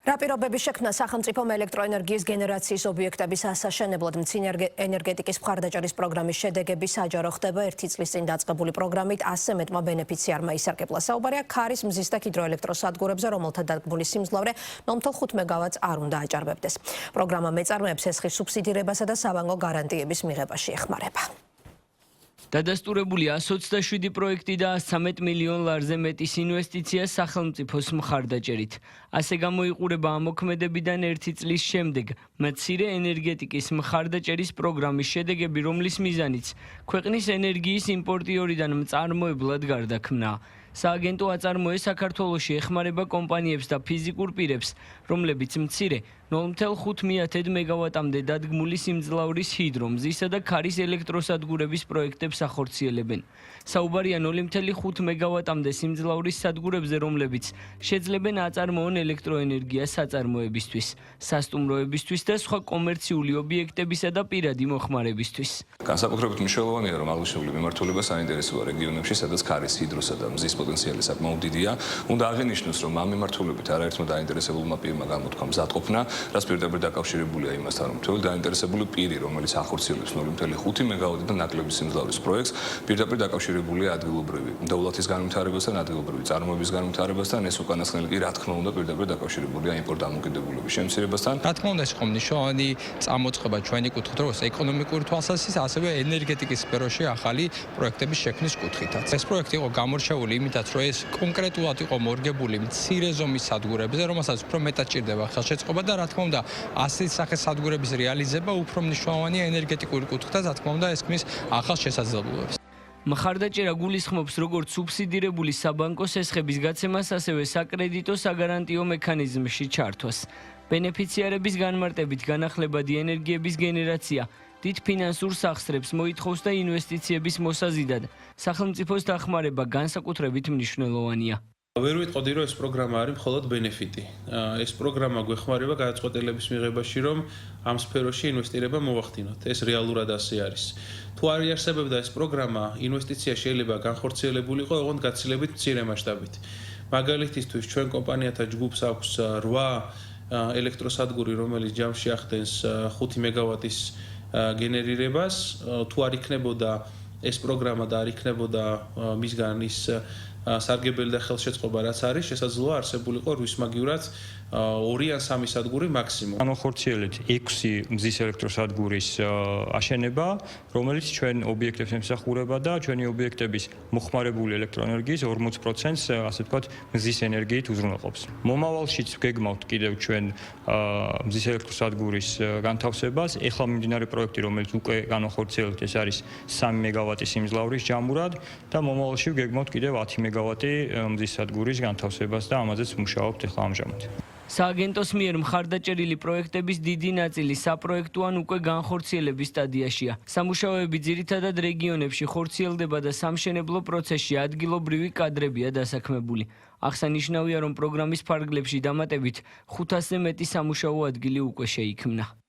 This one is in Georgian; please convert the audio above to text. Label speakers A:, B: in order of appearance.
A: რა პირობების შექმნა სახელმწიფომ ელექტროენერგიის გენერაციის ობიექტების ასაშენებლად მცირე ენერგეტიკის მხარდაჭერის პროგრამის შედეგები საჯარო ხდება 1 წლის წინ დაწყებული პროგრამით 100 მეტმა ბენეფიციარმა ისარგებლა. საუბარია ქარის, მზის და ჰიდროელექტროსადგურებზე, რომელთა დაგმული სიმძლავრე 0.5 მეგავატს არ უნდა აჭარბებდეს. პროგრამა მეწარმეებს ესხის სუბსიდირებასა და სავანგო გარანტიების მიღებაში ეხმარება.
B: დადასტურებული 127 პროექტი და 13 მილიონ ლარზე მეტის ინვესტიცია სახელმწიფოს მხარდაჭერით. ასე გამოიყურება ამოქმედებიდან 1 წლის შემდეგ მცირე ენერგეტიკის მხარდაჭერის პროგრამის შედეგები, რომლის მიზანიც ქვეყნის ენერგიის იმპორტიორიდან მწარმოებლად გარდაქმნა. სააგენტო აწარმოე საქართველოში ეხმარება კომპანიებს და ფიზიკურ პირებს, რომლებიც მცირე 0.5 მეგავატამდე დადგმული სიმძლავრის ჰიდრო, მზისა და ქარის ელექტროსადგურების პროექტებს ახორციელებენ. საუბარია 0.5 მეგავატამდე სიმძლავრის სადგურებზე, რომლებიც შეძლებენ აწარმოონ ელექტროენერგიას საწარმოებისთვის, სასტუმროებისთვის და სხვა კომერციული ობიექტებისა და პირადი მოხმარებისთვის.
C: განსაკუთრებით მნიშვნელოვანია, რომ აღნიშნული მიმართულება საინტერესოა რეგიონებში, სადაც ქარის, ჰიდროსა და მზის პოტენციალი საკმაოდ დიდია. უნდა აღინიშნოს, რომ ამ მიმართულებით არაერთმა დაინტერესებულმა პირმა გამოთქვა მზადყოფნა, რაც პირდაპირ დაკავშირებულია იმასთან, რომ მთელი დაინტერესებული პირი, რომელიც ახორციელებს 0.5 მეგავატიდან ნაკლების სიმძლავრის პროექტს, პირდაპირ დაკავშირებულია ადგილობრივი დეულათის განვითარებასთან, ადგილობრივი წარმოების განვითარებასთან, ეს უკანასკნელი კი რა თქმა უნდა პირდაპირ დაკავშირებულია იმპორტ-დამოკიდებულების შემცირებასთან.
D: რა თქმა უნდა, ეს იყო მნიშვნელოვანი წამოწყება ჩვენი კუთხით, როგორც ეკონომიკური თვალსაზრისით, ასევე ენერგეტიკის სფეროში ახალი პროექტების შექმნის კუთხითაც. ეს პროექტი იყო გამორჩეული იმითაც, რომ ეს კონკრეტულად იყო მორგებული მცირე ზომის სადგურებზე, რომელსაც უფრო მეტად ჭირდება ხელშეწყობა და რა თქმა უნდა, ასეთი სახის სადგურების რეალიზება უფრო მნიშვნელოვანია ენერგეტიკული კუთხით და რა თქმა უნდა, ეს ქმნის ახალ შესაძლებლობებს.
B: მხარდაჭერა გულისხმობს როგორც სუბსიდირებული საბანკო სესხების გაცემას, ასევე საკრედიტო საგარანტიო მექანიზმში ჩართვას. ბენეფიციარების განმარტებით განახლებადი ენერგიების გენერაცია დიდ ფინანსურ სახსრებს მოითხოვს და ინვესტიციების მოსაზიდად სახელმწიფოს დახმარება განსაკუთრებით მნიშვნელოვანია.
E: ვერ ვიტყოდი, რომ ეს პროგრამა არის მხოლოდ ბენეფიტი. ეს პროგრამა გვეხმარება გადაწყვეტილების მიღებაში, რომ ამ სფეროში ინვესტირება მოვახდინოთ. ეს რეალურად ასე არის. თუ არ იარსებებდა ეს პროგრამა, ინვესტიცია შეიძლება განხორციელებულიყო, ოღონდ გაცილებით მცირე მასშტაბით. მაგალითისთვის, ჩვენ კომპანიათა ჯგუფს აქვს 8 ელექტროსადგური, რომელიც ჯამში ახდენს 5 მეგავატის გენერირებას. თუ არ იქნებოდა ეს პროგრამა და არ იქნებოდა მისგან ის სარგებელი და ხელშეწყობა რაც არის, შესაძლოა არსებულიყო რუსმაგივრად 2 ან 3 სადგური მაქსიმუმ.
F: განახორციელეთ 6 მზის ელექტროსადგურის აშენება, რომელიც ჩვენ ობიექტებს ემსახურება და ჩვენი ობიექტების მოხმარებული ელექტროენერგიის 40%-ს, ასე ვთქვათ, მზის ენერგიით უზრუნველყოფს. მომავალშიც ვგეგმავთ კიდევ ჩვენ მზის ელექტროსადგურის განთავსებას. ეხლა მიმდინარე პროექტი, რომელიც უკვე განახორციელებთ, ეს არის 3 მეგავატის სიმძლავრის ჯამურად და მომავალში ვგეგმავთ კიდევ 10 მეგავატი მზის სადგურის განთავსებას და ამაზეც მუშაობთ ეხლა ამჟამად.
B: სააგენტოს მიერ მხარდაჭერილი პროექტების დიდი ნაწილი საპროექტო ან უკვე განხორციელების სტადიაშია. სამუშაოები ძირითადად რეგიონებში ხორციელდება და სამშენებლო პროცესში ადგილობრივი კადრებია დასაქმებული. აღსანიშნავია, რომ პროგრამის ფარგლებში დამატებით 500-ზე მეტი სამუშაო ადგილი უკვე შეიქმნა.